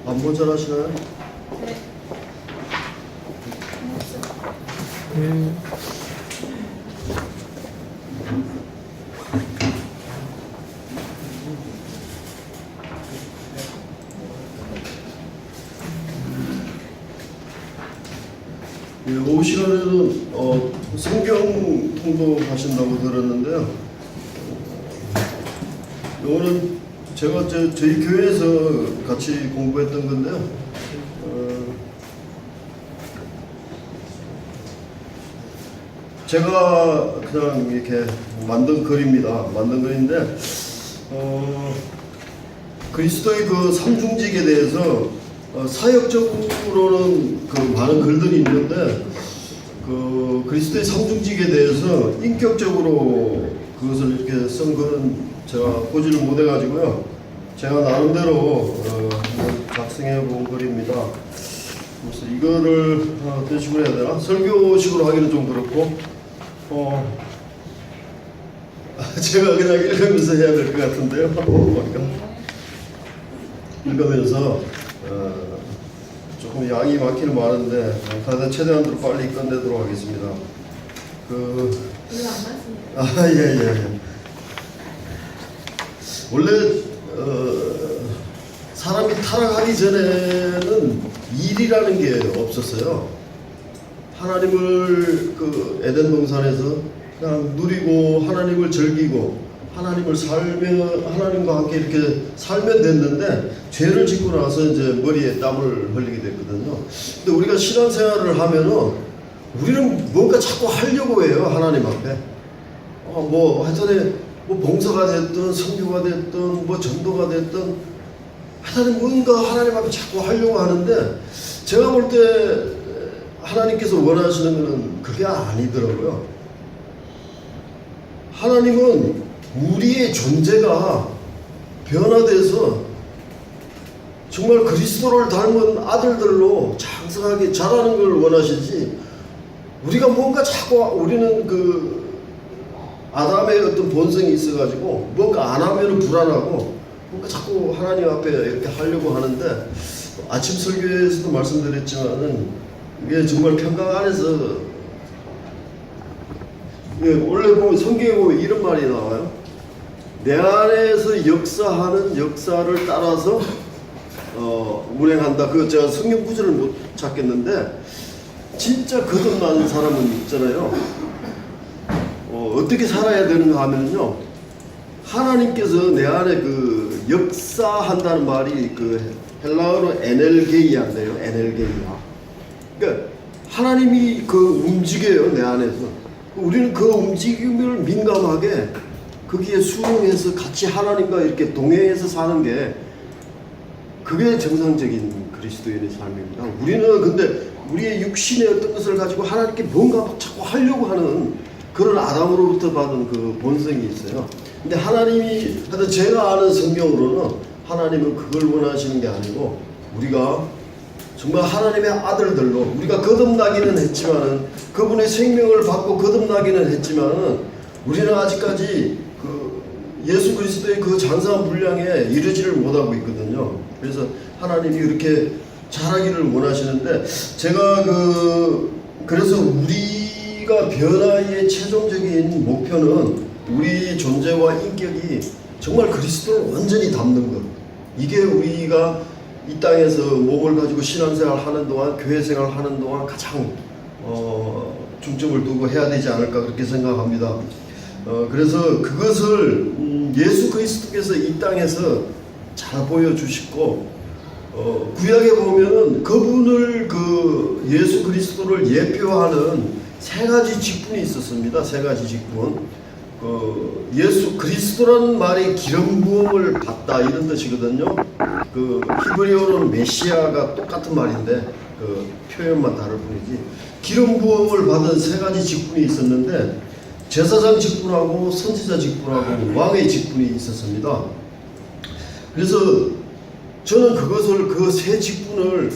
안 모자라시나요? 네. 예, 오후 시간에는 성경 통독하신다고 들었는데요. 이거는 제가 저희 교회에서 같이 공부했던 건데요. 제가 그냥 이렇게 만든 글입니다. 만든 글인데 그리스도의 그 삼중직에 대해서 사역적으로는 그 많은 글들이 있는데 그 그리스도의 삼중직에 대해서 인격적으로 그것을 이렇게 쓴 글은 제가 보지를 못해가지고요. 제가 나름대로 작성해 본 글입니다. 그래서 이거를 어떤 식으로 해야 되나? 설교식으로 하기는 좀 그렇고 제가 그냥 읽으면서 해야 될 것 같은데요. 읽으면서 조금 양이 많기는 많은데 다들 최대한으로 빨리 끝내도록 하겠습니다. 이거 안 맞습니다. 예. 원래 사람이 타락하기 전에는 일이라는 게 없었어요. 하나님을 그 에덴 동산에서 그냥 누리고 하나님을 즐기고 하나님과 함께 이렇게 살면 됐는데 죄를 짓고 나서 이제 머리에 땀을 흘리게 됐거든요. 근데 우리가 신앙생활을 하면은 우리는 뭔가 자꾸 하려고 해요. 하나님 앞에. 하여튼 뭐 봉사가 됐든 선교가 됐든 뭐 전도가 됐든 하여튼 뭔가 하나님 앞에 자꾸 하려고 하는데 제가 볼 때 하나님께서 원하시는 것은 그게 아니더라고요. 하나님은 우리의 존재가 변화돼서 정말 그리스도를 닮은 아들들로 장성하게 자라는 걸 원하시지, 우리가 뭔가 자꾸 우리는 그 아담의 어떤 본성이 있어가지고 뭔가 안 하면 불안하고 뭔가 자꾸 하나님 앞에 이렇게 하려고 하는데, 아침 설교에서도 말씀드렸지만은 이게 정말 평강 안에서, 원래 보면 성경에 보면 이런 말이 나와요. 내 안에서 역사하는 역사를 따라서 운행한다. 그거 제가 성경 구절을 못 찾겠는데 진짜 거듭난 사람은 있잖아요. 어떻게 살아야 되는가 하면요, 하나님께서 내 안에 그 역사한다는 말이 그 헬라어로 에넬게이아인데요. 에넬게이아. 그러니까 하나님이 그 움직여요, 내 안에서. 우리는 그 움직임을 민감하게 거기에 수용해서 같이 하나님과 이렇게 동행해서 사는 게, 그게 정상적인 그리스도인의 삶입니다. 우리는 근데 우리의 육신의 어떤 것을 가지고 하나님께 뭔가 자꾸 하려고 하는 그런 아담으로부터 받은 그 본성이 있어요. 근데 하나님이, 하여튼 제가 아는 성경으로는 하나님은 그걸 원하시는 게 아니고, 우리가 정말 하나님의 아들들로, 우리가 거듭나기는 했지만은, 그분의 생명을 받고 거듭나기는 했지만은, 우리는 아직까지 그 예수 그리스도의 그 장성한 분량에 이르지를 못하고 있거든요. 그래서 하나님이 이렇게 자라기를 원하시는데, 제가 그래서 우리가 변화의 최종적인 목표는 우리 존재와 인격이 정말 그리스도를 완전히 담는 것. 이게 우리가 이 땅에서 몸을 가지고 신앙생활 하는 동안, 교회생활 하는 동안 가장 중점을 두고 해야 되지 않을까 그렇게 생각합니다. 그래서 그것을 예수 그리스도께서 이 땅에서 잘 보여주시고, 구약에 보면은 그분을 그 예수 그리스도를 예표하는 세 가지 직분이 있었습니다. 세 가지 직분. 예수 그리스도라는 말이 기름 부음을 받다 이런 뜻이거든요. 그 히브리어로는 메시아가 똑같은 말인데 그 표현만 다를 뿐이지, 기름 부음을 받은 세 가지 직분이 있었는데, 제사장 직분하고 선지자 직분하고 왕의 직분이 있었습니다. 그래서 저는 그것을, 그 세 직분을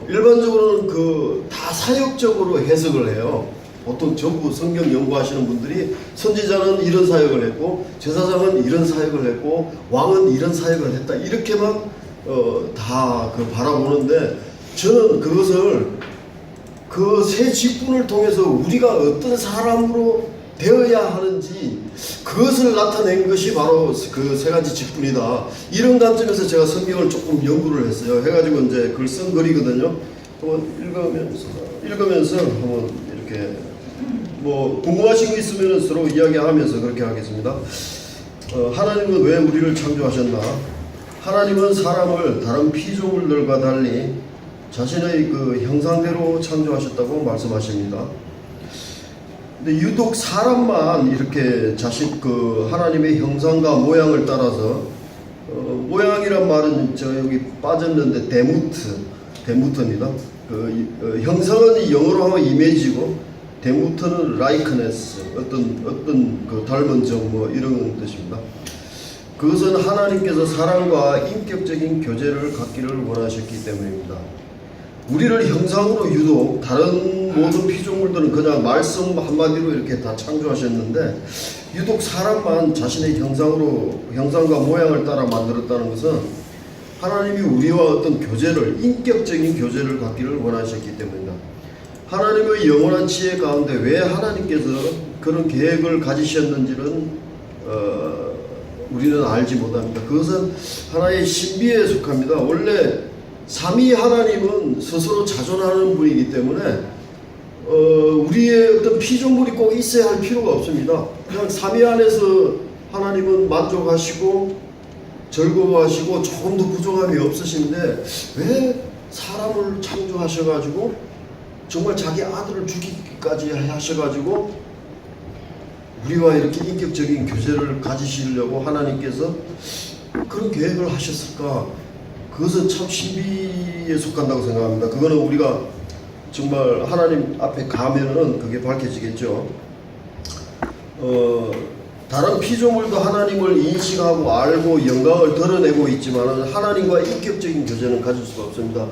일반적으로는 다 사역적으로 해석을 해요. 보통 전부 성경 연구하시는 분들이 선지자는 이런 사역을 했고 제사장은 이런 사역을 했고 왕은 이런 사역을 했다 이렇게만 다 바라보는데 저는 그것을 그 세 직분을 통해서 우리가 어떤 사람으로 되어야 하는지 그것을 나타낸 것이 바로 그 세 가지 직분이다. 이런 관점에서 제가 성경을 조금 연구를 했어요. 해가지고 이제 그걸 쓴 글이거든요. 한번 읽으면서 한번 이렇게 뭐 궁금하신 거 있으면 서로 이야기하면서 그렇게 하겠습니다. 하나님은 왜 우리를 창조하셨나? 하나님은 사람을 다른 피조물들과 달리 자신의 그 형상대로 창조하셨다고 말씀하십니다. 근데 유독 사람만 이렇게 자신 그 하나님의 형상과 모양을 따라서 모양이란 말은 저 여기 빠졌는데 데무트입니다. 형상은 영어로 하면 이미지고 데무트는 라이크네스 어떤 그 닮은 점 뭐 이런 뜻입니다. 그것은 하나님께서 사람과 인격적인 교제를 갖기를 원하셨기 때문입니다. 우리를 형상으로 유독 다른 모든 피조물들은 그냥 말씀 한마디로 이렇게 다 창조하셨는데 유독 사람만 자신의 형상과 모양을 따라 만들었다는 것은 하나님이 우리와 어떤 교제를 인격적인 교제를 갖기를 원하셨기 때문입니다. 하나님의 영원한 지혜 가운데 왜 하나님께서 그런 계획을 가지셨는지는 우리는 알지 못합니다. 그것은 하나의 신비에 속합니다. 원래 삼위 하나님은 스스로 자존하는 분이기 때문에 우리의 어떤 피조물이 꼭 있어야 할 필요가 없습니다. 그냥 삼위 안에서 하나님은 만족하시고 즐거워하시고 조금도 부족함이 없으신데 왜 사람을 창조하셔가지고 정말 자기 아들을 주기까지 하셔가지고 우리와 이렇게 인격적인 교제를 가지시려고 하나님께서 그런 계획을 하셨을까? 그것은 참 신비에 속한다고 생각합니다. 그거는 우리가 정말 하나님 앞에 가면은 그게 밝혀지겠죠. 다른 피조물도 하나님을 인식하고 알고 영광을 드러내고 있지만 하나님과 인격적인 교제는 가질 수가 없습니다.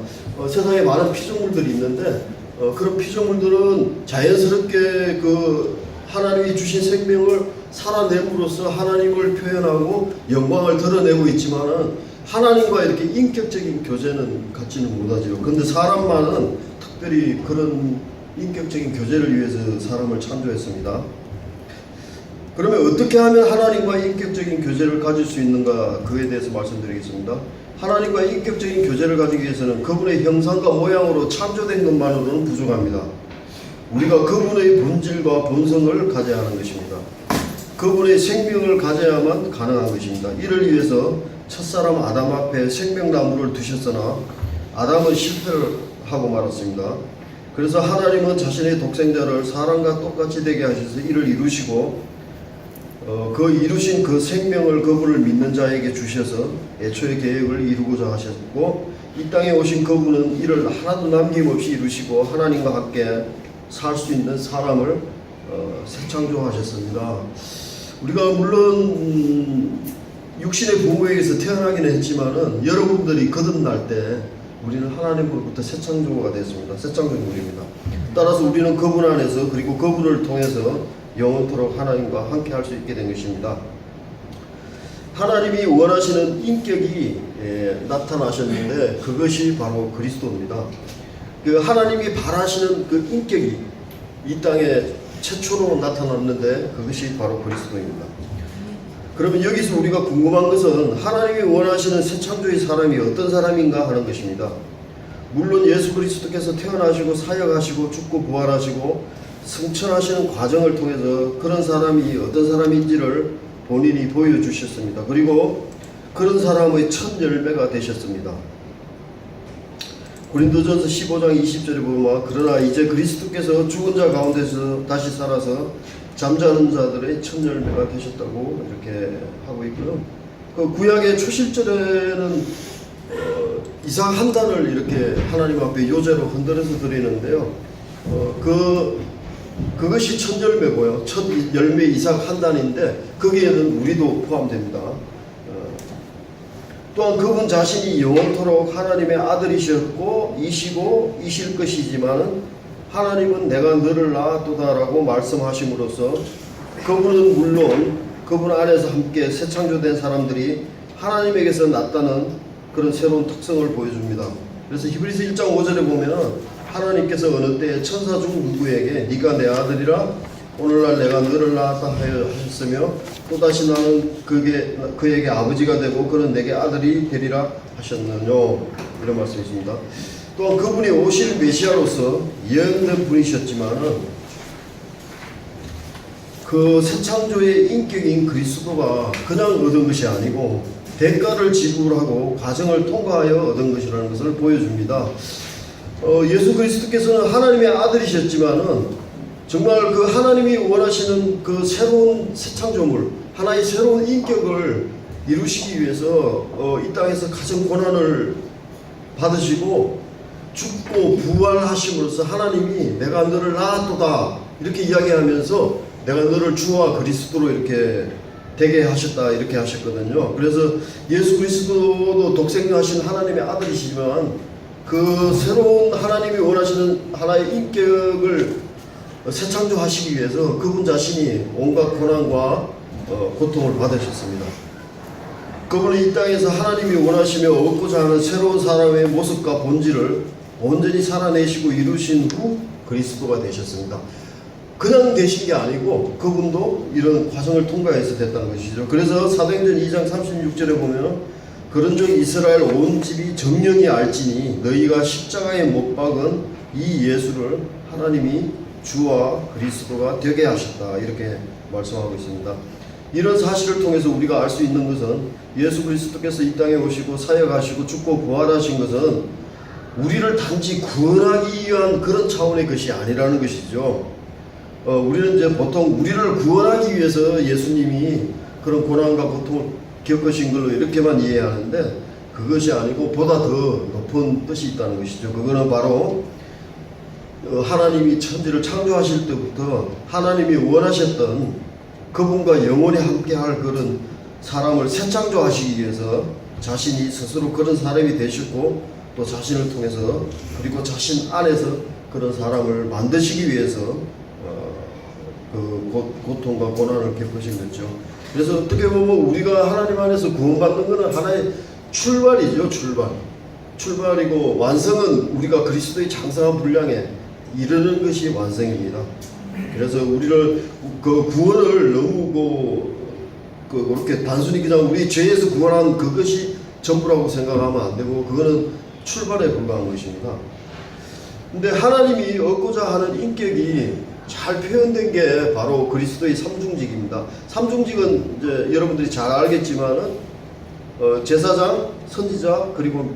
세상에 많은 피조물들이 있는데 그런 피조물들은 자연스럽게 그 하나님이 주신 생명을 살아냄으로써 하나님을 표현하고 영광을 드러내고 있지만은 하나님과 이렇게 인격적인 교제는 갖지는 못하죠. 그런데 사람만은 특별히 그런 인격적인 교제를 위해서 사람을 창조했습니다. 그러면 어떻게 하면 하나님과 인격적인 교제를 가질 수 있는가 그에 대해서 말씀드리겠습니다. 하나님과 인격적인 교제를 가지기 위해서는 그분의 형상과 모양으로 창조된 것만으로는 부족합니다. 우리가 그분의 본질과 본성을 가져야 하는 것입니다. 그분의 생명을 가져야만 가능한 것입니다. 이를 위해서 첫사람 아담 앞에 생명나무를 두셨으나 아담은 실패를 하고 말았습니다. 그래서 하나님은 자신의 독생자를 사람과 똑같이 되게 하셔서 이를 이루시고 그 이루신 그 생명을 그분을 믿는 자에게 주셔서 애초의 계획을 이루고자 하셨고 이 땅에 오신 그분은 이를 하나도 남김없이 이루시고 하나님과 함께 살 수 있는 사람을 새 창조하셨습니다. 우리가 물론 육신의 부모에게서 태어나기는 했지만은 여러분들이 거듭날 때 우리는 하나님으로부터 새 창조가 됐습니다. 새 창조물입니다. 따라서 우리는 그분 안에서 그리고 그분을 통해서 영원토록 하나님과 함께 할 수 있게 된 것입니다. 하나님이 원하시는 인격이 나타나셨는데 그것이 바로 그리스도입니다. 그 하나님이 바라시는 그 인격이 이 땅에 최초로 나타났는데 그것이 바로 그리스도입니다. 그러면 여기서 우리가 궁금한 것은 하나님이 원하시는 새 창조의 사람이 어떤 사람인가 하는 것입니다. 물론 예수 그리스도께서 태어나시고 사역하시고 죽고 부활하시고 승천하시는 과정을 통해서 그런 사람이 어떤 사람인지를 본인이 보여주셨습니다. 그리고 그런 사람의 첫 열매가 되셨습니다. 고린도전서 15장 20절에 보면 그러나 이제 그리스도께서 죽은 자 가운데서 다시 살아서 잠자는 자들의 첫 열매가 되셨다고 이렇게 하고 있고요. 그 구약의 초실절에는 이삭 한 단을 이렇게 하나님 앞에 요제로 흔들어서 드리는데요. 그것이 첫 열매고요. 첫 열매 이삭 한 단인데 거기에는 우리도 포함됩니다. 또한 그분 자신이 영원토록 하나님의 아들이셨고 이시고 이실 것이지만은 하나님은 내가 너를 낳았도다라고 말씀하심으로써 그분은 물론 그분 안에서 함께 새 창조된 사람들이 하나님에게서 났다는 그런 새로운 특성을 보여줍니다. 그래서 히브리서 1장 5절에 보면 하나님께서 어느 때에 천사 중 누구에게 네가 내 아들이라 오늘날 내가 너를 낳았다 하셨으며 또다시 나는 그에게 아버지가 되고 그는 내게 아들이 되리라 하셨느뇨, 이런 말씀이십니다. 또한 그분이 오실 메시아로서 예언된 분이셨지만은 그 새창조의 인격인 그리스도가 그냥 얻은 것이 아니고 대가를 지불하고 과정을 통과하여 얻은 것이라는 것을 보여줍니다. 예수 그리스도께서는 하나님의 아들이셨지만은 정말 그 하나님이 원하시는 그 새로운 새창조물, 하나의 새로운 인격을 이루시기 위해서 이 땅에서 가장 고난을 받으시고 죽고 부활하심으로써 하나님이 내가 너를 낳았도다 이렇게 이야기하면서 내가 너를 주와 그리스도로 이렇게 되게 하셨다 이렇게 하셨거든요. 그래서 예수 그리스도도 독생하신 하나님의 아들이시지만 그 새로운 하나님이 원하시는 하나의 인격을 새창조하시기 위해서 그분 자신이 온갖 고난과 고통을 받으셨습니다. 그분은 이 땅에서 하나님이 원하시며 얻고자 하는 새로운 사람의 모습과 본질을 온전히 살아내시고 이루신 후 그리스도가 되셨습니다. 그냥 되신 게 아니고 그분도 이런 과정을 통과해서 됐다는 것이죠. 그래서 사도행전 2장 36절에 보면 그런즉 이스라엘 온 집이 정령이 알지니 너희가 십자가에 못 박은 이 예수를 하나님이 주와 그리스도가 되게 하셨다 이렇게 말씀하고 있습니다. 이런 사실을 통해서 우리가 알 수 있는 것은 예수 그리스도께서 이 땅에 오시고 사역하시고 죽고 부활하신 것은 우리를 단지 구원하기 위한 그런 차원의 것이 아니라는 것이죠. 우리는 이제 보통 우리를 구원하기 위해서 예수님이 그런 고난과 고통을 겪으신 걸로 이렇게만 이해하는데 그것이 아니고 보다 더 높은 뜻이 있다는 것이죠. 그거는 바로 하나님이 천지를 창조하실 때부터 하나님이 원하셨던 그분과 영원히 함께할 그런 사람을 새창조하시기 위해서 자신이 스스로 그런 사람이 되셨고 또 자신을 통해서 그리고 자신 안에서 그런 사람을 만드시기 위해서 그 고통과 고난을 겪으신 거죠. 그래서 어떻게 보면 우리가 하나님 안에서 구원받는 것은 하나의 출발이죠. 출발이고 완성은 우리가 그리스도의 장성한 분량에 이르는 것이 완성입니다. 그래서 우리를 그 구원을 너무 그렇게 단순히 그냥 우리 죄에서 구원한 그것이 전부라고 생각하면 안 되고 그거는 출발에 불과한 것입니다. 근데 하나님이 얻고자 하는 인격이 잘 표현된 게 바로 그리스도의 삼중직입니다. 삼중직은 이제 여러분들이 잘 알겠지만은 제사장, 선지자 그리고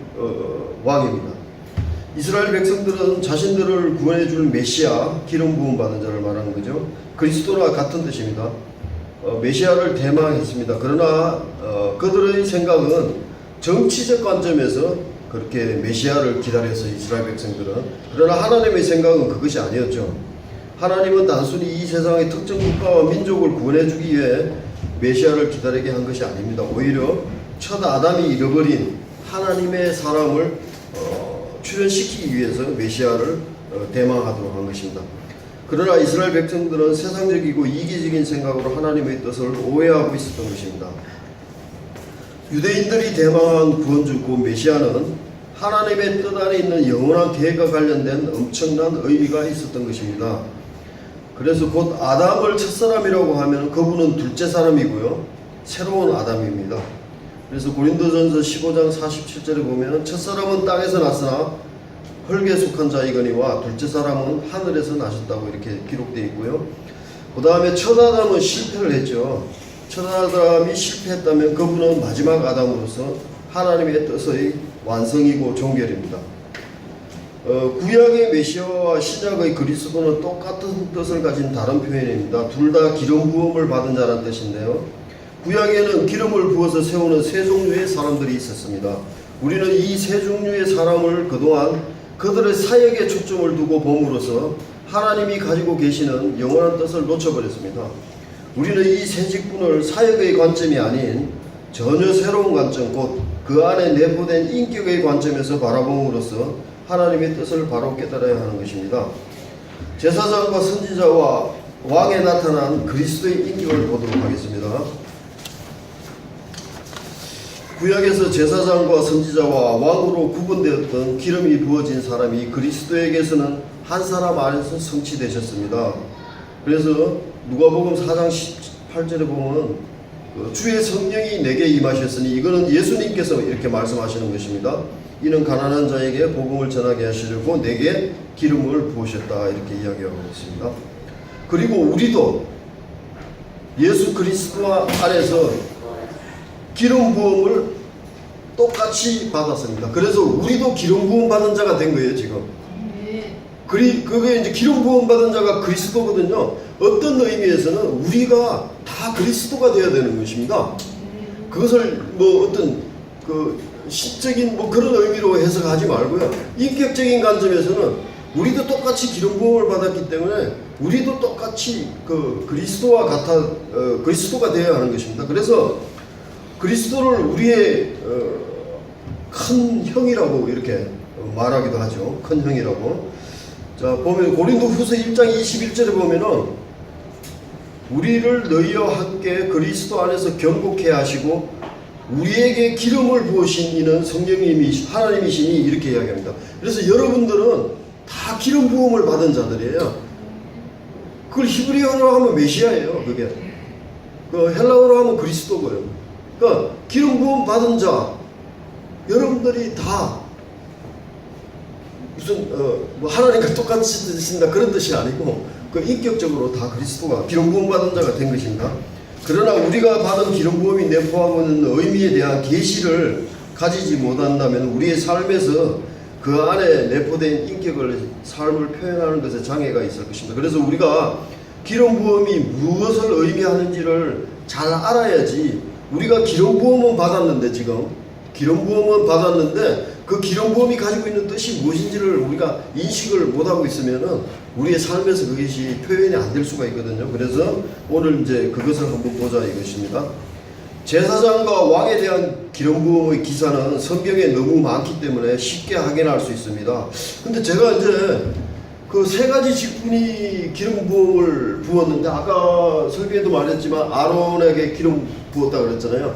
왕입니다. 이스라엘 백성들은 자신들을 구원해 줄 메시아, 기름 부음 받은 자를 말하는 거죠. 그리스도와 같은 뜻입니다. 메시아를 대망했습니다. 그러나 그들의 생각은 정치적 관점에서 그렇게 메시아를 기다려서 이스라엘 백성들은, 그러나 하나님의 생각은 그것이 아니었죠. 하나님은 단순히 이 세상의 특정 국가와 민족을 구원해 주기 위해 메시아를 기다리게 한 것이 아닙니다. 오히려 첫 아담이 잃어버린 하나님의 사람을 출현시키기 위해서 메시아를 대망하도록 한 것입니다. 그러나 이스라엘 백성들은 세상적이고 이기적인 생각으로 하나님의 뜻을 오해하고 있었던 것입니다. 유대인들이 대망한 구원주 그 메시아는 하나님의 뜻 안에 있는 영원한 계획과 관련된 엄청난 의미가 있었던 것입니다. 그래서 곧 아담을 첫사람이라고 하면 그분은 둘째 사람이고요, 새로운 아담입니다. 그래서 고린도전서 15장 47절에 보면 첫사람은 땅에서 났으나 흙에 속한 자이거니와 둘째 사람은 하늘에서 나셨다고 이렇게 기록되어 있고요. 그 다음에 첫 아담은 실패를 했죠. 첫 아담이 실패했다면 그분은 마지막 아담으로서 하나님의 뜻의 완성이고 종결입니다. 구약의 메시아와 신약의 그리스도는 똑같은 뜻을 가진 다른 표현입니다. 둘 다 기름 부음을 받은 자란 뜻인데요. 구약에는 기름을 부어서 세우는 세 종류의 사람들이 있었습니다. 우리는 이 세 종류의 사람을 그동안 그들의 사역에 초점을 두고 봄으로써 하나님이 가지고 계시는 영원한 뜻을 놓쳐버렸습니다. 우리는 이 세 직분을 사역의 관점이 아닌 전혀 새로운 관점, 곧 그 안에 내포된 인격의 관점에서 바라봄으로써 하나님의 뜻을 바로 깨달아야 하는 것입니다. 제사장과 선지자와 왕에 나타난 그리스도의 인격을 보도록 하겠습니다. 구약에서 제사장과 선지자와 왕으로 구분되었던 기름이 부어진 사람이 그리스도에게서는 한 사람 안에서 성취되셨습니다. 그래서 누가복음 4장 18절에 보면 주의 성령이 내게 임하셨으니, 이거는 예수님께서 이렇게 말씀하시는 것입니다. 이는 가난한 자에게 복음을 전하게 하시려고 내게 기름을 부으셨다, 이렇게 이야기하고 있습니다. 그리고 우리도 예수 그리스도 안에서 기름 부음을 똑같이 받았습니다. 그래서 우리도 기름 부음 받은 자가 된 거예요, 지금. 그게 이제 기름 부음 받은 자가 그리스도거든요. 어떤 의미에서는 우리가 다 그리스도가 되어야 되는 것입니다. 그것을 뭐 어떤 그 시적인 뭐 그런 의미로 해석하지 말고요. 인격적인 관점에서는 우리도 똑같이 기름 부음을 받았기 때문에 우리도 똑같이 그 그리스도와 같아 그리스도가 되어야 하는 것입니다. 그래서 그리스도를 우리의 큰 형이라고 이렇게 말하기도 하죠. 큰 형이라고. 자, 보면 고린도후서 1장 21절에 보면은 우리를 너희와 함께 그리스도 안에서 경고케 하시고 우리에게 기름을 부으신 이는 성령님이 하나님이시니, 이렇게 이야기합니다. 그래서 여러분들은 다 기름 부음을 받은 자들이에요. 그걸 히브리어로 하면 메시아예요. 그게 그 헬라어로 하면 그리스도고요. 그러니까 기름 부음 받은 자 여러분들이 다 무슨 뭐 하나님과 똑같이 드신다 그런 뜻이 아니고 그 인격적으로 다 그리스도가 기름 부음 받은 자가 된 것입니다. 그러나 우리가 받은 기름 부음이 내포하고 있는 의미에 대한 계시를 가지지 못한다면 우리의 삶에서 그 안에 내포된 인격을 삶을 표현하는 것에 장애가 있을 것입니다. 그래서 우리가 기름 부음이 무엇을 의미하는지를 잘 알아야지. 우리가 기름 부음은 받았는데, 지금 기름 부음은 받았는데 그 기름 부음이 가지고 있는 뜻이 무엇인지를 우리가 인식을 못하고 있으면은 우리의 삶에서 그것이 표현이 안 될 수가 있거든요. 그래서 오늘 이제 그것을 한번 보자 이것입니다. 제사장과 왕에 대한 기름 부음의 기사는 성경에 너무 많기 때문에 쉽게 확인할 수 있습니다. 근데 제가 이제 그 세 가지 직분이 기름 부음을 부었는데, 아까 설교에도 말했지만 아론에게 기름 부었다 그랬잖아요.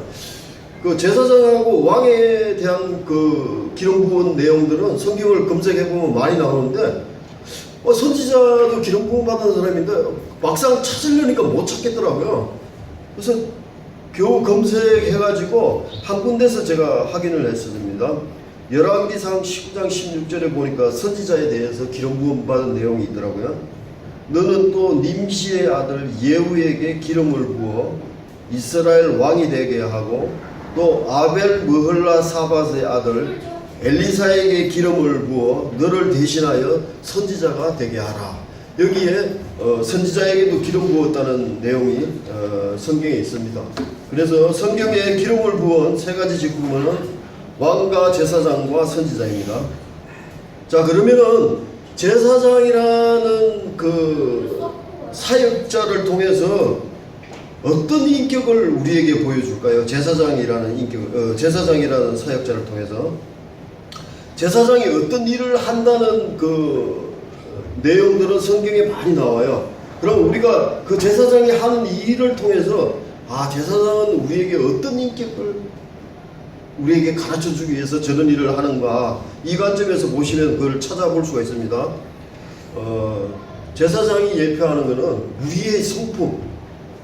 그 제사장하고 왕에 대한 그 기름 부은 내용들은 성경을 검색해보면 많이 나오는데, 선지자도 기름 부음 받은 사람인데 막상 찾으려니까 못 찾겠더라고요. 그래서 겨우 검색해가지고 한 군데서 제가 확인을 했습니다. 열왕기상 19장 16절에 보니까 선지자에 대해서 기름 부음 받은 내용이 있더라고요. 너는 또 님시의 아들 예후에게 기름을 부어 이스라엘 왕이 되게 하고, 또 아벨 무헐라 사밧의 아들 엘리사에게 기름을 부어 너를 대신하여 선지자가 되게 하라. 여기에 선지자에게도 기름 부었다는 내용이 성경에 있습니다. 그래서 성경에 기름을 부은 세 가지 직분은 왕과 제사장과 선지자입니다. 자, 그러면은 제사장이라는 그 사역자를 통해서 어떤 인격을 우리에게 보여줄까요? 제사장이라는 인격, 제사장이라는 사역자를 통해서 제사장이 어떤 일을 한다는 그 내용들은 성경에 많이 나와요. 그럼 우리가 그 제사장이 하는 이 일을 통해서 제사장은 우리에게 어떤 인격을 우리에게 가르쳐주기 위해서 저런 일을 하는가, 이 관점에서 보시면 그걸 찾아볼 수가 있습니다. 제사장이 예표하는 것은 우리의 성품,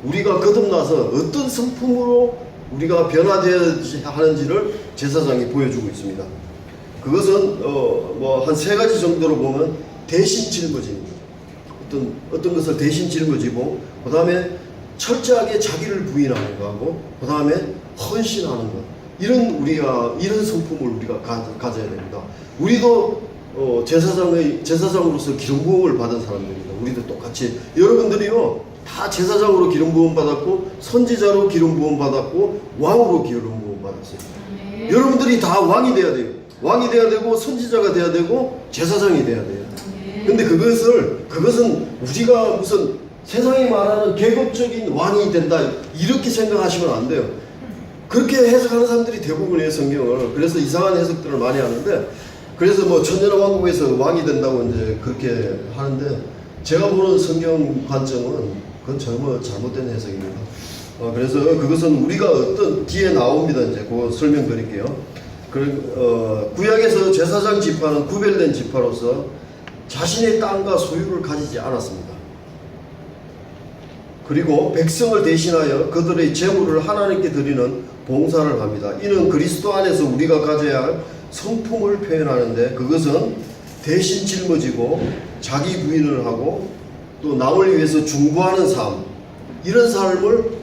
우리가 거듭나서 어떤 성품으로 우리가 변화되어야 하는지를 제사장이 보여주고 있습니다. 그것은 뭐 한 세 가지 정도로 보면 대신 짊어집니다. 어떤 것을 대신 짊어지고, 그 다음에 철저하게 자기를 부인하는 거하고, 그 다음에 헌신하는 것. 이런 성품을 우리가 가져야 됩니다. 우리도 제사장으로서 기름 부음을 받은 사람들입니다. 우리도 똑같이 여러분들이요 다 제사장으로 기름 부음 받았고, 선지자로 기름 부음 받았고, 왕으로 기름 부음 받았어요. 네. 여러분들이 다 왕이 돼야 돼요. 왕이 돼야 되고, 선지자가 돼야 되고, 제사장이 돼야 돼요. 네. 근데 그것은 우리가 무슨 세상이 말하는 계급적인 왕이 된다 이렇게 생각하시면 안 돼요. 그렇게 해석하는 사람들이 대부분이에요, 성경을. 그래서 이상한 해석들을 많이 하는데, 그래서 뭐 천년왕국에서 왕이 된다고 이제 그렇게 하는데, 제가 보는 성경 관점은 그건 전부 잘못된 해석입니다. 그래서 그것은 우리가 어떤 뒤에 나옵니다. 이제 그 설명드릴게요. 구약에서 제사장 지파는 구별된 지파로서 자신의 땅과 소유를 가지지 않았습니다. 그리고 백성을 대신하여 그들의 재물을 하나님께 드리는 봉사를 합니다. 이는 그리스도 안에서 우리가 가져야 할 성품을 표현하는데 그것은 대신 짊어지고 자기 부인을 하고 또 남을 위해서 중보하는 삶, 이런 삶을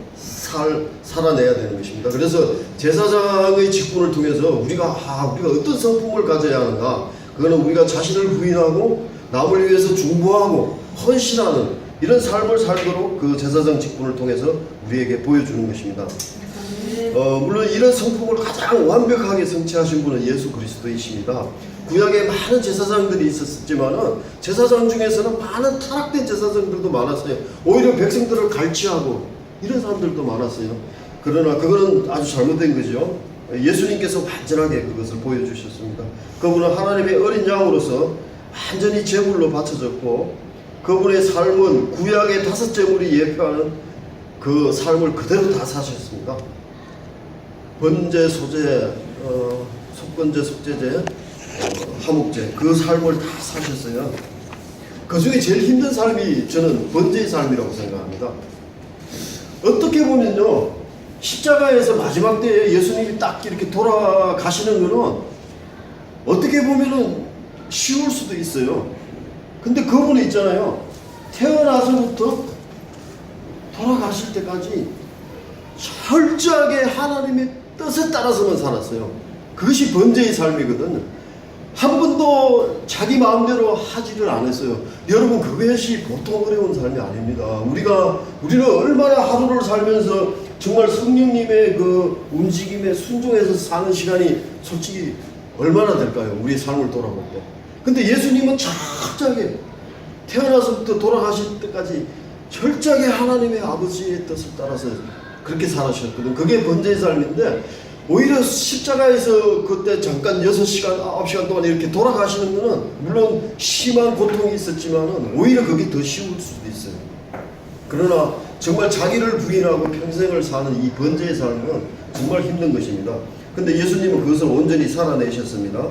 살아내야 되는 것입니다. 그래서 제사장의 직분을 통해서 우리가 어떤 성품을 가져야 하는가, 그거는 우리가 자신을 부인하고 남을 위해서 중보하고 헌신하는 이런 삶을 살도록 그 제사장 직분을 통해서 우리에게 보여주는 것입니다. 물론 이런 성품을 가장 완벽하게 성취하신 분은 예수 그리스도이십니다. 구약에 많은 제사장들이 있었지만은 제사장 중에서는 많은 타락된 제사장들도 많았어요. 오히려 백성들을 갈취하고 이런 사람들도 많았어요. 그러나 그거는 아주 잘못된 거죠. 예수님께서 완전하게 그것을 보여주셨습니다. 그분은 하나님의 어린 양으로서 완전히 제물로 바쳐졌고 그분의 삶은 구약의 5 제물이 예표하는 그 삶을 그대로 다 사셨습니다. 번제, 소제, 속건제, 속제제, 화목제, 그 삶을 다 사셨어요. 그 중에 제일 힘든 삶이 저는 번제의 삶이라고 생각합니다. 어떻게 보면요, 십자가에서 마지막 때에 예수님이 딱 이렇게 돌아가시는 거는 어떻게 보면은 쉬울 수도 있어요. 근데 그분이 있잖아요, 태어나서부터 돌아가실 때까지 철저하게 하나님의 뜻에 따라서만 살았어요. 그것이 번제의 삶이거든요. 한 번도 자기 마음대로 하지를 않았어요. 여러분, 그것이 보통 어려운 삶이 아닙니다. 우리는 얼마나 하루를 살면서 정말 성령님의 그 움직임에 순종해서 사는 시간이 솔직히 얼마나 될까요? 우리의 삶을 돌아볼 때. 근데 예수님은 철저하게 태어나서부터 돌아가실 때까지 철저하게 하나님의 아버지의 뜻을 따라서 그렇게 살아셨거든. 그게 번제의 삶인데, 오히려 십자가에서 그때 잠깐 6시간, 9시간 동안 이렇게 돌아가시는 거는 물론 심한 고통이 있었지만은 오히려 그게 더 쉬울 수도 있어요. 그러나 정말 자기를 부인하고 평생을 사는 이 번제의 삶은 정말 힘든 것입니다. 근데 예수님은 그것을 온전히 살아내셨습니다.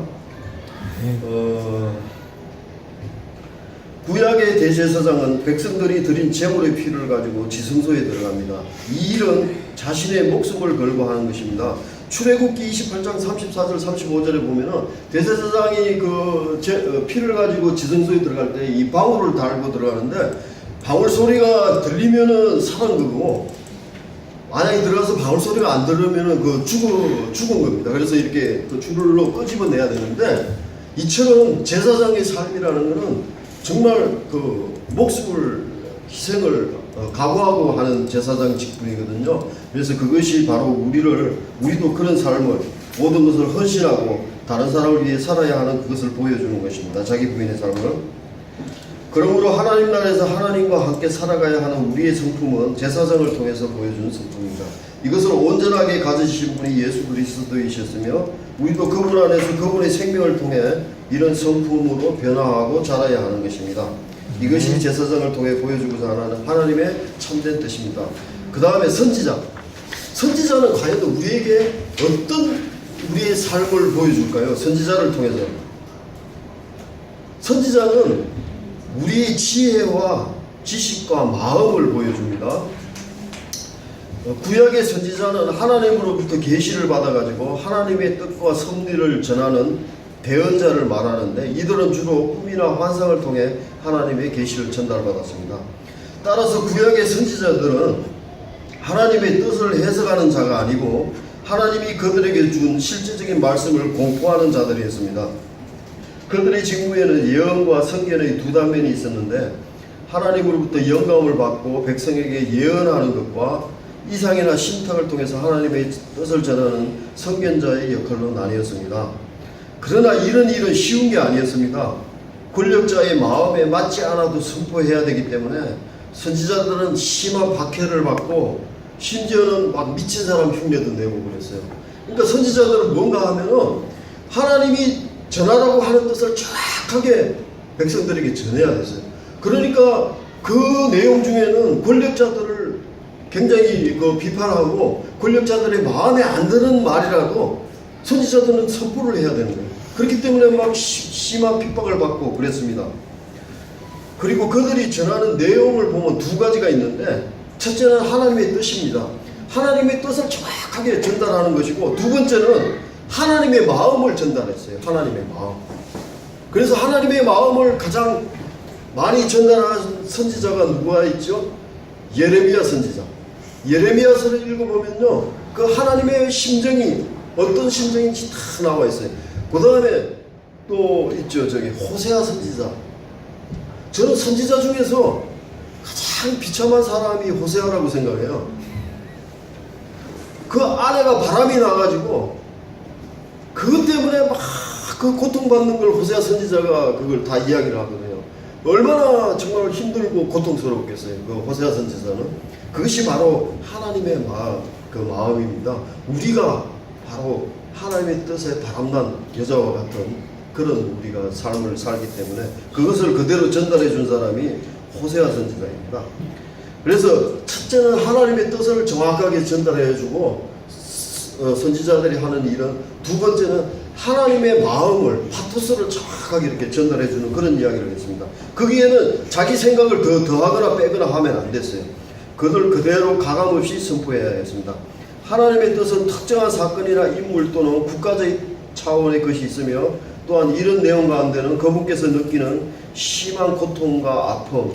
구약의 대제사장은 백성들이 드린 제물의 피를 가지고 지성소에 들어갑니다. 이 일은 자신의 목숨을 걸고 하는 것입니다. 출애굽기 28장 34절 35절에 보면은 대제사장이 피를 가지고 지성소에 들어갈 때 이 방울을 달고 들어가는데, 방울 소리가 들리면은 사는 거고, 만약에 들어가서 방울 소리가 안 들으면은 죽은 겁니다. 그래서 이렇게 그 줄로 끄집어내야 되는데, 이처럼 제사장의 삶이라는 것은 정말 그 목숨을 희생을 각오하고 하는 제사장 직분이거든요. 그래서 그것이 바로 우리도 그런 삶을, 모든 것을 헌신하고 다른 사람을 위해 살아야 하는 그것을 보여주는 것입니다. 자기 부인의 삶을. 그러므로 하나님 나라에서 하나님과 함께 살아가야 하는 우리의 성품은 제사장을 통해서 보여주는 성품입니다. 이것을 온전하게 가지신 분이 예수 그리스도이셨으며 우리도 그분 안에서 그분의 생명을 통해 이런 성품으로 변화하고 자라야 하는 것입니다. 이것이 제사장을 통해 보여주고자 하는 하나님의 참된 뜻입니다. 그 다음에 선지자. 선지자는 과연 우리에게 어떤 우리의 삶을 보여줄까요? 선지자를 통해서. 선지자는 우리의 지혜와 지식과 마음을 보여줍니다. 구약의 선지자는 하나님으로부터 계시를 받아가지고 하나님의 뜻과 섭리를 전하는 대언자를 말하는데, 이들은 주로 꿈이나 환상을 통해 하나님의 계시를 전달받았습니다. 따라서 구약의 선지자들은 하나님의 뜻을 해석하는 자가 아니고 하나님이 그들에게 준 실제적인 말씀을 공포하는 자들이었습니다. 그들의 직무에는 예언과 선견의 두 단면이 있었는데, 하나님으로부터 영감을 받고 백성에게 예언하는 것과 이상이나 신탁을 통해서 하나님의 뜻을 전하는 선견자의 역할로 나뉘었습니다. 그러나 이런 일은 쉬운 게 아니었습니다. 권력자의 마음에 맞지 않아도 선포해야 되기 때문에 선지자들은 심한 박해를 받고 심지어는 막 미친 사람 흉내도 내고 그랬어요. 그러니까 선지자들은 뭔가 하면은 하나님이 전하라고 하는 뜻을 정확하게 백성들에게 전해야 됐어요. 그러니까 그 내용 중에는 권력자들을 굉장히 그 비판하고 권력자들의 마음에 안 드는 말이라도 선지자들은 선포를 해야 되는 거예요. 그렇기 때문에 막 심한 핍박을 받고 그랬습니다. 그리고 그들이 전하는 내용을 보면 두 가지가 있는데, 첫째는 하나님의 뜻입니다. 하나님의 뜻을 정확하게 전달하는 것이고, 두 번째는 하나님의 마음을 전달했어요. 하나님의 마음. 그래서 하나님의 마음을 가장 많이 전달한 선지자가 누가 있죠? 예레미야 선지자. 예레미야서를 읽어보면요, 그 하나님의 심정이 어떤 심정인지 다 나와 있어요. 그 다음에 또 있죠, 저기 호세아 선지자. 저는 선지자 중에서 가장 비참한 사람이 호세아라고 생각해요. 그 아내가 바람이 나가지고 그것 때문에 막 그 고통받는 걸 호세아 선지자가 그걸 다 이야기를 하거든요. 얼마나 정말 힘들고 고통스럽겠어요, 그 호세아 선지자는. 그것이 바로 하나님의 마음입니다. 우리가 바로 하나님의 뜻에 바람난 여자와 같은 그런 우리가 삶을 살기 때문에 그것을 그대로 전달해 준 사람이 호세아 선지자입니다. 그래서 첫째는 하나님의 뜻을 정확하게 전달해 주고 선지자들이 하는 일은, 두 번째는 하나님의 마음을, 파토스를 정확하게 이렇게 전달해 주는 그런 이야기를 했습니다. 거기에는 자기 생각을 더하거나 빼거나 하면 안 됐어요. 그들 그대로 가감없이 선포해야 했습니다. 하나님의 뜻은 특정한 사건이나 인물 또는 국가적 차원의 것이 있으며, 또한 이런 내용 가운데는 그분께서 느끼는 심한 고통과 아픔,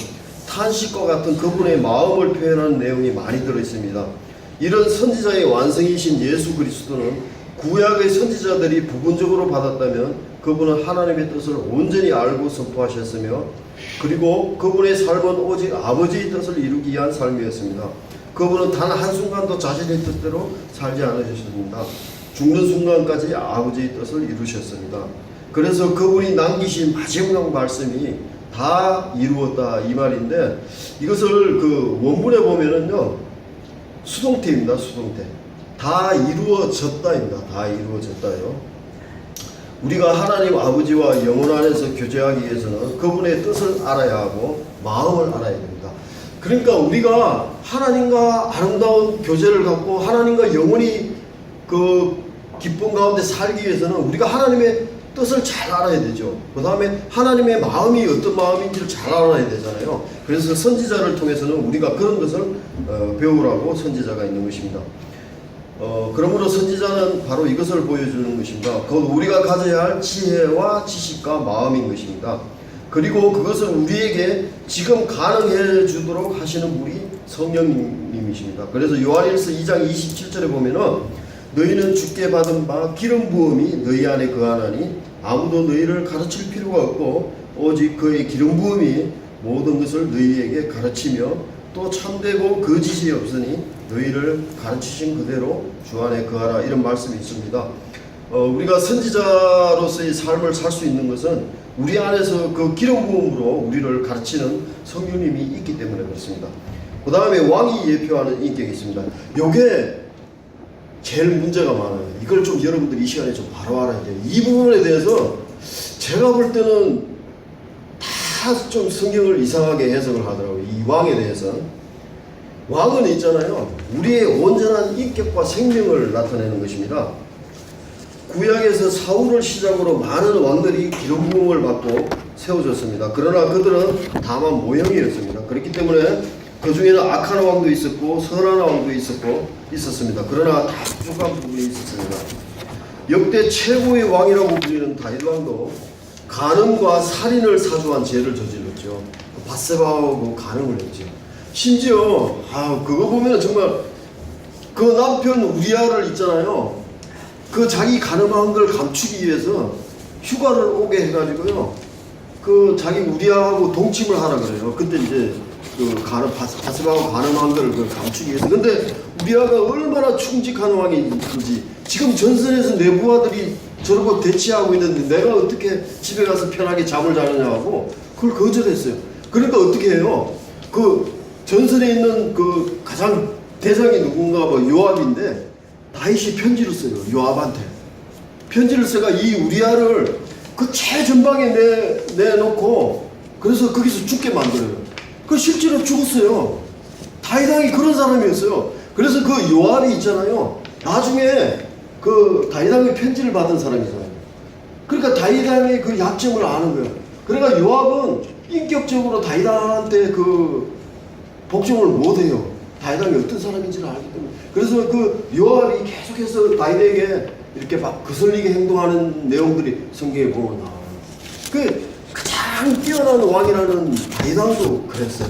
탄식과 같은 그분의 마음을 표현하는 내용이 많이 들어있습니다. 이런 선지자의 완성이신 예수 그리스도는 구약의 선지자들이 부분적으로 받았다면 그분은 하나님의 뜻을 온전히 알고 선포하셨으며, 그리고 그분의 삶은 오직 아버지의 뜻을 이루기 위한 삶이었습니다. 그분은 단 한순간도 자신의 뜻대로 살지 않으셨습니다. 죽는 순간까지 아버지의 뜻을 이루셨습니다. 그래서 그분이 남기신 마지막 말씀이 다 이루었다, 이 말인데, 이것을 그 원문에 보면은요, 수동태입니다. 수동태. 다 이루어졌다입니다. 다 이루어졌다요. 우리가 하나님 아버지와 영혼 안에서 교제하기 위해서는 그분의 뜻을 알아야 하고 마음을 알아야 됩니다. 그러니까 우리가 하나님과 아름다운 교제를 갖고 하나님과 영원히 그 기쁨 가운데 살기 위해서는 우리가 하나님의 뜻을 잘 알아야 되죠. 그 다음에 하나님의 마음이 어떤 마음인지를 잘 알아야 되잖아요. 그래서 선지자를 통해서는 우리가 그런 것을 배우라고 선지자가 있는 것입니다. 그러므로 선지자는 바로 이것을 보여주는 것입니다. 곧 우리가 가져야 할 지혜와 지식과 마음인 것입니다. 그리고 그것을 우리에게 지금 가능해 주도록 하시는 분이 성령님이십니다. 그래서 요한일서 2장 27절에 보면은 너희는 주께 받은 바 기름 부음이 너희 안에 거하나니 아무도 너희를 가르칠 필요가 없고 오직 그의 기름 부음이 모든 것을 너희에게 가르치며 또 참되고 거짓이 없으니 너희를 가르치신 그대로 주 안에 거하라, 이런 말씀이 있습니다. 우리가 선지자로서의 삶을 살 수 있는 것은 우리 안에서 그 기름 부음으로 우리를 가르치는 성령님이 있기 때문에 그렇습니다. 그 다음에 왕이 예표하는 인격이 있습니다. 요게 제일 문제가 많아요. 이걸 좀 여러분들이 이 시간에 좀 바로 알아야 돼요. 이 부분에 대해서 제가 볼 때는 다 좀 성경을 이상하게 해석을 하더라고요. 이 왕에 대해서. 왕은 있잖아요, 우리의 온전한 인격과 생명을 나타내는 것입니다. 구약에서 사울을 시작으로 많은 왕들이 기름 부음을 받고 세워졌습니다. 그러나 그들은 다만 모형이었습니다. 그렇기 때문에 그 중에는 악한 왕도 있었고 선한 왕도 있었습니다. 그러나 다 부족한 부분이 있었습니다. 역대 최고의 왕이라고 불리는 다윗 왕도 간음과 살인을 사주한 죄를 저질렀죠. 밧세바하고 간음을 했죠. 심지어 그거 보면 정말 그 남편 우리아를 있잖아요. 그 자기 간음한 걸 감추기 위해서 휴가를 오게 해가지고요, 그 자기 우리아하고 동침을 하라 그래요. 그때 이제 그 밧세바하고 간음한 걸 감추기 위해서. 근데 우리아가 얼마나 충직한 왕인지, 지금 전선에서 내 부하들이 저러고 대치하고 있는데 내가 어떻게 집에 가서 편하게 잠을 자느냐고 그걸 거절했어요. 그러니까 어떻게 해요? 그 전선에 있는 그 가장 대장이 누군가 요압인데 다윗이 편지를 써요. 요압한테 편지를 써가 이 우리아를 그 최전방에 내놓고 그래서 거기서 죽게 만들어요. 그 실제로 죽었어요. 다윗 왕이 그런 사람이었어요. 그래서 그 요압이 있잖아요. 나중에 그 다윗 왕의 편지를 받은 사람이잖아요. 그러니까 다윗 왕의 그 약점을 아는 거예요. 그러니까 요압은 인격적으로 다윗 왕한테 그 복종을 못해요. 다윗 왕이 어떤 사람인지를 알기 때문에. 그래서 그 요압이 계속해서 다윗에게 이렇게 막 거슬리게 행동하는 내용들이 성경에 보면 나와요. 그 가장 뛰어난 왕이라는 다윗 왕도 그랬어요.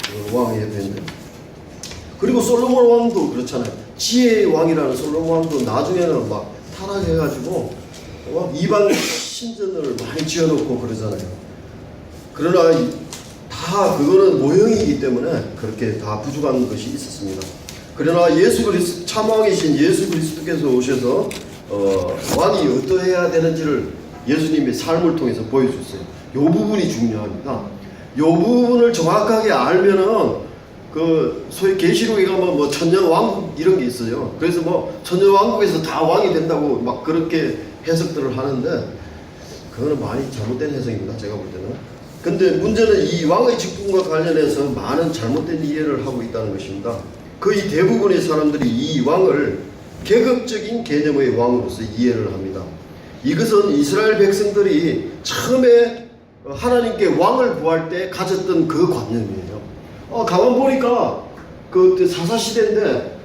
그 왕의 옆에는. 그리고 솔로몬 왕도 그렇잖아요. 지혜의 왕이라는 솔로몬 왕도 나중에는 막 타락해가지고 이방 신전을 많이 지어놓고 그러잖아요. 그러나 다 그거는 모형이기 때문에 그렇게 다 부족한 것이 있었습니다. 그러나 예수 그리스도 참왕이신 예수 그리스도께서 오셔서 왕이 어떠해야 되는지를 예수님의 삶을 통해서 보여줬어요. 이 부분이 중요합니다. 이 부분을 정확하게 알면은 그 소위 계시록에 가면 뭐 천년왕국 이런 게 있어요. 그래서 뭐 천년왕국에서 다 왕이 된다고 막 그렇게 해석들을 하는데 그거는 많이 잘못된 해석입니다. 제가 볼 때는. 근데 문제는 이 왕의 직분과 관련해서 많은 잘못된 이해를 하고 있다는 것입니다. 거의 대부분의 사람들이 이 왕을 계급적인 개념의 왕으로서 이해를 합니다. 이것은 이스라엘 백성들이 처음에 하나님께 왕을 구할 때 가졌던 그 관념이에요. 가만 보니까 그때 사사시대인데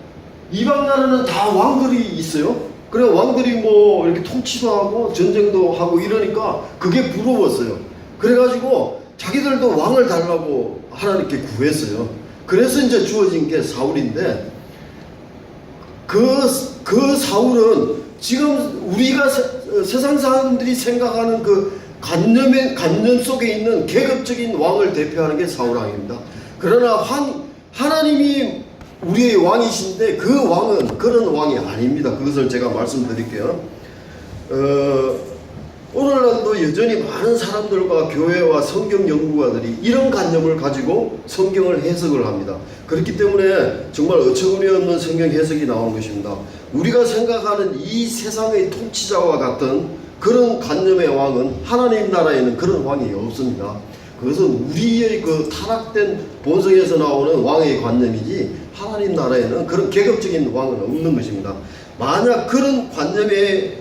이방 나라는 다 왕들이 있어요. 그래 왕들이 뭐 이렇게 통치도 하고 전쟁도 하고 이러니까 그게 부러웠어요. 그래가지고 자기들도 왕을 달라고 하나님께 구했어요. 그래서 이제 주어진 게 사울인데 그 사울은 지금 우리가 세상 사람들이 생각하는 그 관념 속에 있는 계급적인 왕을 대표하는 게 사울왕입니다. 그러나 하나님이 우리의 왕이신데 그 왕은 그런 왕이 아닙니다. 그것을 제가 말씀드릴게요. 오늘날도 여전히 많은 사람들과 교회와 성경 연구가들이 이런 관념을 가지고 성경을 해석을 합니다. 그렇기 때문에 정말 어처구니 없는 성경 해석이 나온 것입니다. 우리가 생각하는 이 세상의 통치자와 같은 그런 관념의 왕은 하나님 나라에는 그런 왕이 없습니다. 그것은 우리의 그 타락된 본성에서 나오는 왕의 관념이지 하나님 나라에는 그런 계급적인 왕은 없는 것입니다. 만약 그런 관념의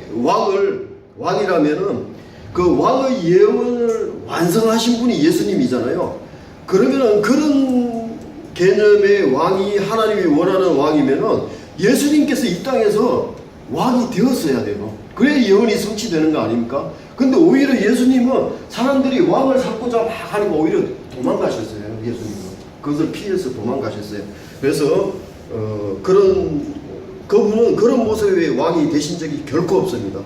왕이라면은 그 왕의 예언을 완성하신 분이 예수님이잖아요. 그러면은 그런 개념의 왕이 하나님이 원하는 왕이면은 예수님께서 이 땅에서 왕이 되었어야 돼요. 그래야 예언이 성취되는 거 아닙니까? 근데 오히려 예수님은 사람들이 왕을 삼고자 막 하니까 오히려 도망가셨어요. 예수님은 그것을 피해서 도망가셨어요. 그래서 그분은 그런 모습의 왕이 되신 적이 결코 없습니다.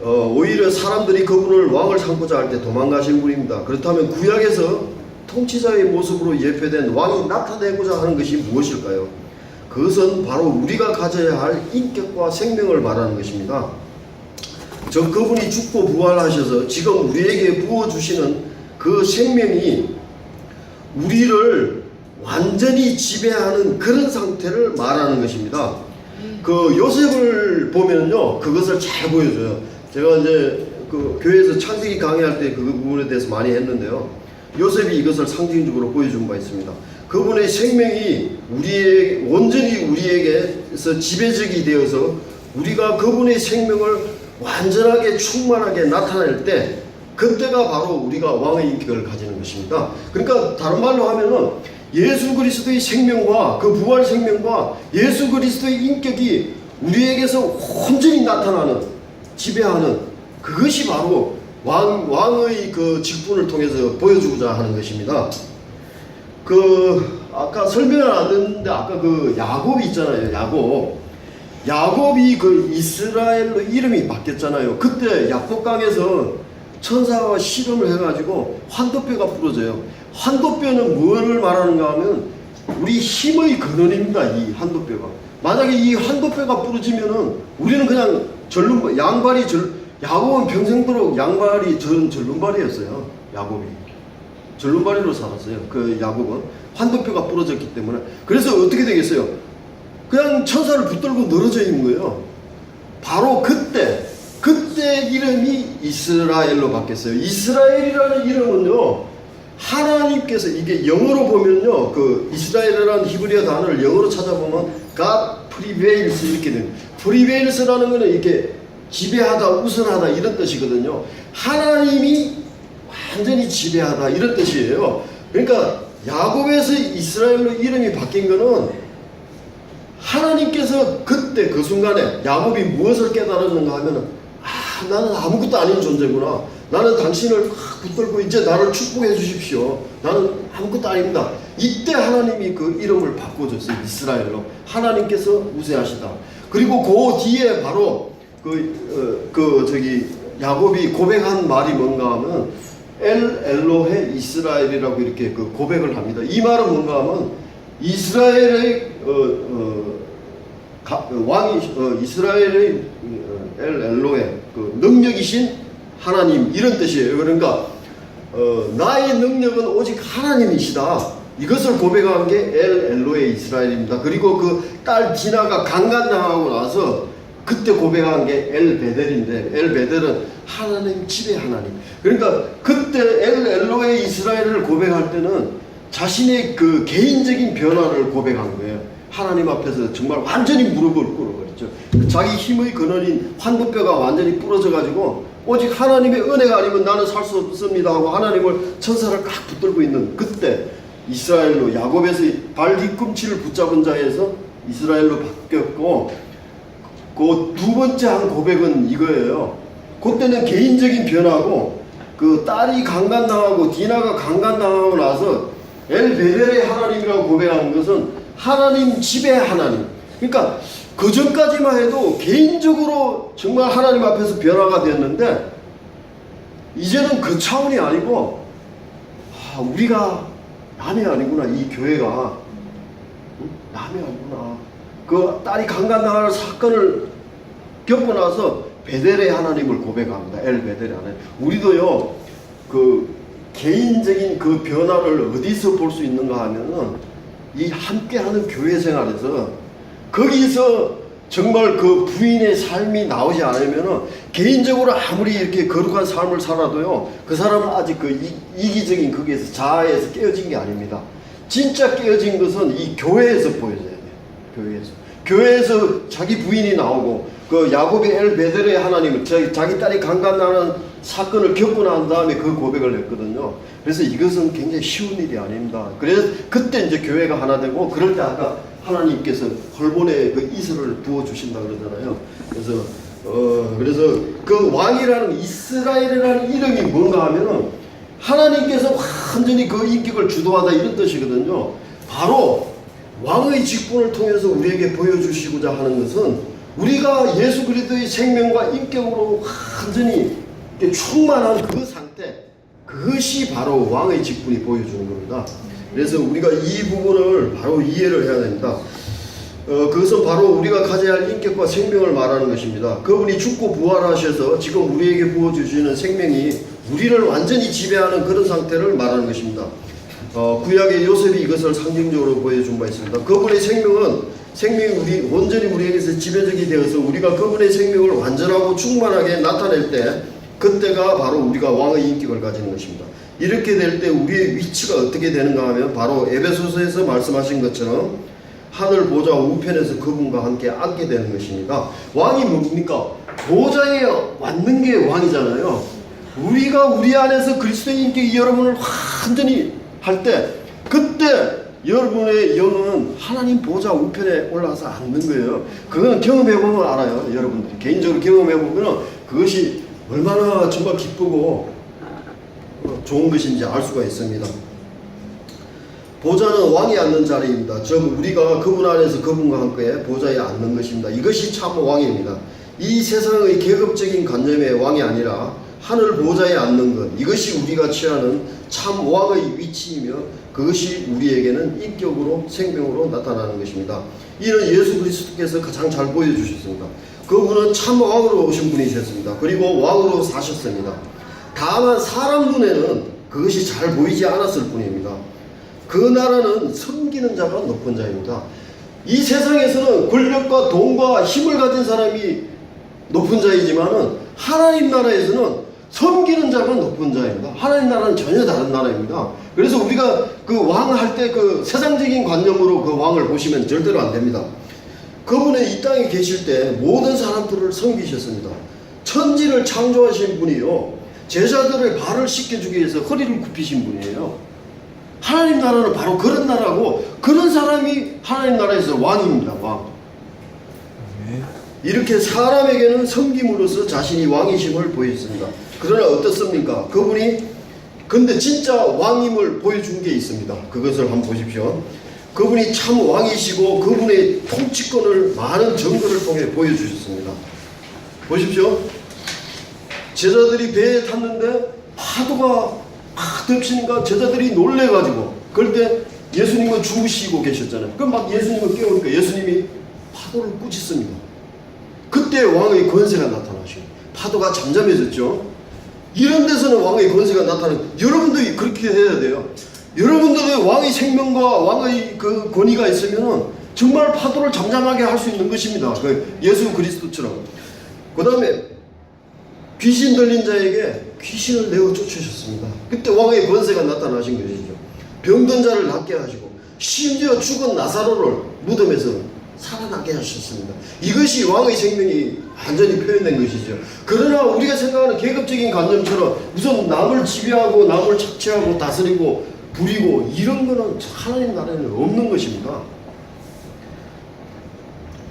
오히려 사람들이 그분을 왕을 삼고자 할 때 도망가신 분입니다. 그렇다면 구약에서 통치자의 모습으로 예표된 왕이 나타내고자 하는 것이 무엇일까요? 그것은 바로 우리가 가져야 할 인격과 생명을 말하는 것입니다. 그분이 죽고 부활하셔서 지금 우리에게 부어주시는 그 생명이 우리를 완전히 지배하는 그런 상태를 말하는 것입니다. 그 요셉을 보면요, 그것을 잘 보여줘요. 제가 이제 그 교회에서 창세기 강의할 때 그 부분에 대해서 많이 했는데요. 요셉이 이것을 상징적으로 보여준 바 있습니다. 그분의 생명이 온전히 우리에게서 지배적이 되어서 우리가 그분의 생명을 완전하게 충만하게 나타낼 때 그때가 바로 우리가 왕의 인격을 가지는 것입니다. 그러니까 다른 말로 하면은 예수 그리스도의 생명과 그 부활 생명과 예수 그리스도의 인격이 우리에게서 온전히 나타나는 지배하는 그것이 바로 왕의 그 직분을 통해서 보여주고자 하는 것입니다. 아까 설명을 안 했는데 아까 그 야곱이 있잖아요. 야곱이 그 이스라엘로 이름이 바뀌었잖아요. 그때 야복강에서 천사가 실험을 해가지고 환도뼈가 부러져요. 환도뼈는 무엇을 말하는가 하면 우리 힘의 근원입니다. 이 환도뼈가. 만약에 이 환도뼈가 부러지면은 우리는 그냥 야곱은 평생도록 양발이 절름발이었어요. 야곱이 절름발이로 살았어요. 그 야곱은 환도뼈가 부러졌기 때문에. 그래서 어떻게 되겠어요? 그냥 천사를 붙들고 늘어져 있는 거예요. 바로 그때 이름이 이스라엘로 바뀌었어요. 이스라엘이라는 이름은요, 하나님께서 이게 영어로 보면요, 그 이스라엘이라는 히브리어 단어를 영어로 찾아보면 God prevails 이렇게 됩니다. prevails라는 거는 이렇게 지배하다, 우선하다 이런 뜻이거든요. 하나님이 완전히 지배하다 이런 뜻이에요. 그러니까 야곱에서 이스라엘로 이름이 바뀐 거는 하나님께서 그때 그 순간에 야곱이 무엇을 깨달았는가 하면은, 나는 아무것도 아닌 존재구나. 나는 당신을 막 붙들고 이제 나를 축복해 주십시오. 나는 아무것도 아닙니다. 이때 하나님이 그 이름을 바꿔줬어요. 이스라엘로. 하나님께서 우세하시다. 그리고 그 뒤에 바로 야곱이 고백한 말이 뭔가 하면 엘 엘로헤 이스라엘이라고 이렇게 그 고백을 합니다. 이 말은 뭔가 하면 이스라엘의 왕이 이스라엘의 엘 엘로헤 그 능력이신 하나님 이런 뜻이에요. 그러니까 나의 능력은 오직 하나님이시다. 이것을 고백한 게 엘 엘로헤 이스라엘입니다. 그리고 그 딸 디나가 강간당하고 나서 그때 고백한 게 엘 베델인데, 엘 베델은 하나님 지배 하나님. 그러니까 그때 엘 엘로헤 이스라엘을 고백할 때는 자신의 그 개인적인 변화를 고백한 거예요. 하나님 앞에서 정말 완전히 무릎을 꿇어버렸죠. 자기 힘의 근원인 환도뼈가 완전히 부러져 가지고 오직 하나님의 은혜가 아니면 나는 살 수 없습니다 하고 하나님을 천사를 꽉 붙들고 있는 그때 이스라엘로, 야곱에서 발 뒤꿈치를 붙잡은 자에서 이스라엘로 바뀌었고, 그 두 번째 한 고백은 이거예요. 그때는 개인적인 변화고, 그 딸이 강간당하고 디나가 강간당하고 나서 엘 베델의 하나님이라고 고백한 것은 하나님 지배 하나님. 그러니까 그 전까지만 해도 개인적으로 정말 하나님 앞에서 변화가 됐는데, 이제는 그 차원이 아니고, 우리가 남이 아니구나. 이 교회가 남이 아니구나. 그 딸이 강간당할 사건을 겪고 나서 베델의 하나님을 고백합니다. 엘 베델의 하나님. 우리도요, 그 개인적인 그 변화를 어디서 볼 수 있는가 하면은 이 함께하는 교회 생활에서, 거기서 정말 그 부인의 삶이 나오지 않으면은 개인적으로 아무리 이렇게 거룩한 삶을 살아도요, 그 사람은 아직 그 이기적인 거기에서 자아에서 깨어진 게 아닙니다. 진짜 깨어진 것은 이 교회에서 보여져야 돼요. 교회에서 자기 부인이 나오고, 그 야곱이 엘 베델의 하나님을, 자기 딸이 강간당하는 사건을 겪고 난 다음에 그 고백을 했거든요. 그래서 이것은 굉장히 쉬운 일이 아닙니다. 그래서 그때 이제 교회가 하나 되고, 그럴 때 아까 하나님께서 홀본에 그 이슬을 부어주신다 그러잖아요. 그래서 그 왕이라는 이스라엘이라는 이름이 뭔가 하면은 하나님께서 완전히 그 인격을 주도하다 이런 뜻이거든요. 바로 왕의 직분을 통해서 우리에게 보여주시고자 하는 것은 우리가 예수 그리스도의 생명과 인격으로 완전히 충만한 그 상태, 그것이 바로 왕의 직분이 보여주는 겁니다. 그래서 우리가 이 부분을 바로 이해를 해야 됩니다. 그것은 바로 우리가 가져야 할 인격과 생명을 말하는 것입니다. 그분이 죽고 부활하셔서 지금 우리에게 부어주시는 생명이 우리를 완전히 지배하는 그런 상태를 말하는 것입니다. 구약의 요셉이 이것을 상징적으로 보여준 바 있습니다. 그분의 생명이 온전히 우리에게서 지배적이 되어서 우리가 그분의 생명을 완전하고 충만하게 나타낼 때, 그때가 바로 우리가 왕의 인격을 가지는 것입니다. 이렇게 될 때 우리의 위치가 어떻게 되는가 하면 바로 에베소서에서 말씀하신 것처럼 하늘 보좌 우편에서 그분과 함께 앉게 되는 것입니다. 왕이 뭡니까? 보좌에 앉는 게 왕이잖아요. 우리가 우리 안에서 그리스도의 인격이 여러분을 완전히 할 때, 그때 여러분의 영은 하나님 보좌 우편에 올라가서 앉는 거예요. 그건 경험해보면 알아요. 여러분들이 개인적으로 경험해보면 그것이 얼마나 정말 기쁘고 좋은 것인지 알 수가 있습니다. 보좌는 왕이 앉는 자리입니다. 즉 우리가 그분 안에서 그분과 함께 보좌에 앉는 것입니다. 이것이 참 왕입니다. 이 세상의 계급적인 관념의 왕이 아니라 하늘 보좌에 앉는 것, 이것이 우리가 취하는 참 왕의 위치이며 그것이 우리에게는 인격으로 생명으로 나타나는 것입니다. 이는 예수 그리스도께서 가장 잘 보여주셨습니다. 그분은 참 왕으로 오신 분이셨습니다. 그리고 왕으로 사셨습니다. 다만 사람 눈에는 그것이 잘 보이지 않았을 뿐입니다. 그 나라는 섬기는 자가 높은 자입니다. 이 세상에서는 권력과 돈과 힘을 가진 사람이 높은 자이지만은 하나님 나라에서는 섬기는 자가 높은 자입니다. 하나님 나라는 전혀 다른 나라입니다. 그래서 우리가 그 왕 할 때 그 세상적인 관념으로 그 왕을 보시면 절대로 안 됩니다. 그분은 이 땅에 계실 때 모든 사람들을 섬기셨습니다. 천지를 창조하신 분이요, 제자들의 발을 씻겨주기 위해서 허리를 굽히신 분이에요. 하나님 나라는 바로 그런 나라고, 그런 사람이 하나님 나라에서 왕입니다. 왕. 이렇게 사람에게는 섬김으로써 자신이 왕이심을 보였습니다. 그러나 어떻습니까? 그분이 근데 진짜 왕임을 보여준 게 있습니다. 그것을 한번 보십시오. 그분이 참 왕이시고 그분의 통치권을 많은 증거를 통해 보여주셨습니다. 보십시오. 제자들이 배에 탔는데 파도가 막 덮치니까 제자들이 놀래가지고, 그럴 때 예수님은 주무시고 계셨잖아요. 그럼 막 예수님을 깨우니까 예수님이 파도를 꾸짖습니다. 그때 왕의 권세가 나타나시고 파도가 잠잠해졌죠. 이런 데서는 왕의 권세가 나타나는, 여러분들이 그렇게 해야 돼요. 여러분들의 왕의 생명과 왕의 그 권위가 있으면 정말 파도를 잠잠하게 할 수 있는 것입니다. 그 예수 그리스도처럼. 그 다음에 귀신 들린 자에게 귀신을 내어 쫓으셨습니다. 그때 왕의 권세가 나타나신 것이죠. 병든 자를 낫게 하시고 심지어 죽은 나사로를 무덤에서 살아나게 하셨습니다. 이것이 왕의 생명이 완전히 표현된 것이죠. 그러나 우리가 생각하는 계급적인 관념처럼 우선 남을 지배하고 남을 착취하고 다스리고 부리고 이런 거는 하나님 나라에는 없는 것입니다.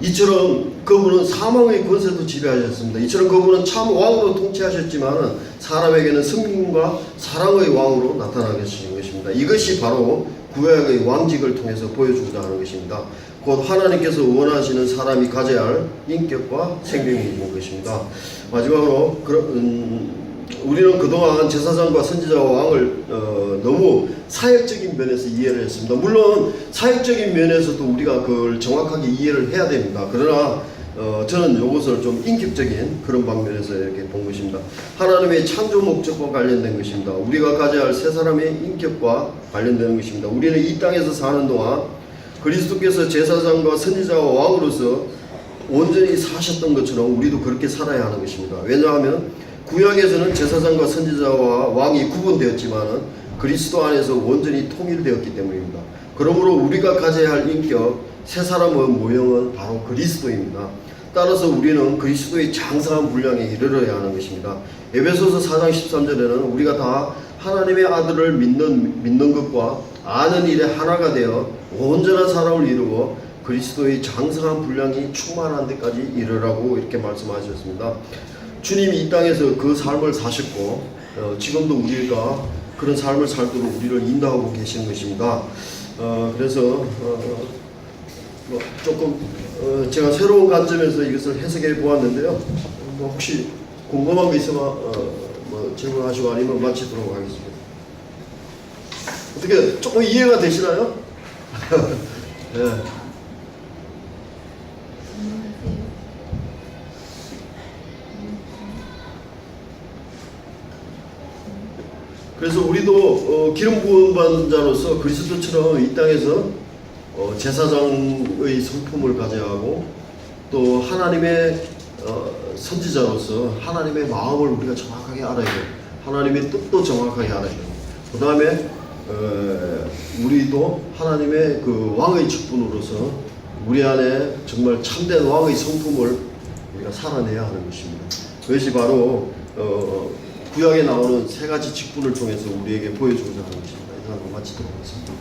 이처럼 그분은 사망의 권세도 지배하셨습니다. 이처럼 그분은 참 왕으로 통치하셨지만 사람에게는 승리과 사랑의 왕으로 나타나신 것입니다. 이것이 바로 구약의 왕직을 통해서 보여주고자 하는 것입니다. 곧 하나님께서 원하시는 사람이 가져야 할 인격과 생명이 있는 것입니다. 마지막으로 우리는 그동안 제사장과 선지자와 왕을 너무 사역적인 면에서 이해를 했습니다. 물론 사역적인 면에서도 우리가 그걸 정확하게 이해를 해야 됩니다. 그러나 저는 이것을 좀 인격적인 그런 방면에서 이렇게 본 것입니다. 하나님의 창조 목적과 관련된 것입니다. 우리가 가져야 할 세 사람의 인격과 관련되는 것입니다. 우리는 이 땅에서 사는 동안 그리스도께서 제사장과 선지자와 왕으로서 온전히 사셨던 것처럼 우리도 그렇게 살아야 하는 것입니다. 왜냐하면 구약에서는 제사장과 선지자와 왕이 구분되었지만 그리스도 안에서 온전히 통일되었기 때문입니다. 그러므로 우리가 가져야 할 인격, 세 사람의 모형은 바로 그리스도입니다. 따라서 우리는 그리스도의 장성한 분량에 이르러야 하는 것입니다. 에베소서 4장 13절에는 우리가 다 하나님의 아들을 믿는 것과 아는 일에 하나가 되어 온전한 사람을 이루고 그리스도의 장성한 분량이 충만한 데까지 이르라고 이렇게 말씀하셨습니다. 주님이 이 땅에서 그 삶을 사셨고 지금도 우리가 그런 삶을 살도록 우리를 인도하고 계시는 것입니다. 그래서 조금 제가 새로운 관점에서 이것을 해석해 보았는데요. 혹시 궁금한 거 있으면 질문하시고 아니면 마치도록 하겠습니다. 어떻게 조금 이해가 되시나요? 네. 그래서 우리도 기름 부은 받은 자로서 그리스도처럼 이 땅에서 제사장의 성품을 가져야 하고 또 하나님의 선지자로서 하나님의 마음을 우리가 정확하게 알아야 돼요. 하나님의 뜻도 정확하게 알아야 돼요. 그 다음에 우리도 하나님의 그 왕의 직분으로서 우리 안에 정말 참된 왕의 성품을 우리가 살아내야 하는 것입니다. 그것이 바로 구약에 나오는 세 가지 직분을 통해서 우리에게 보여주고자 하는 것입니다. 이상으로 마치도록 하겠습니다.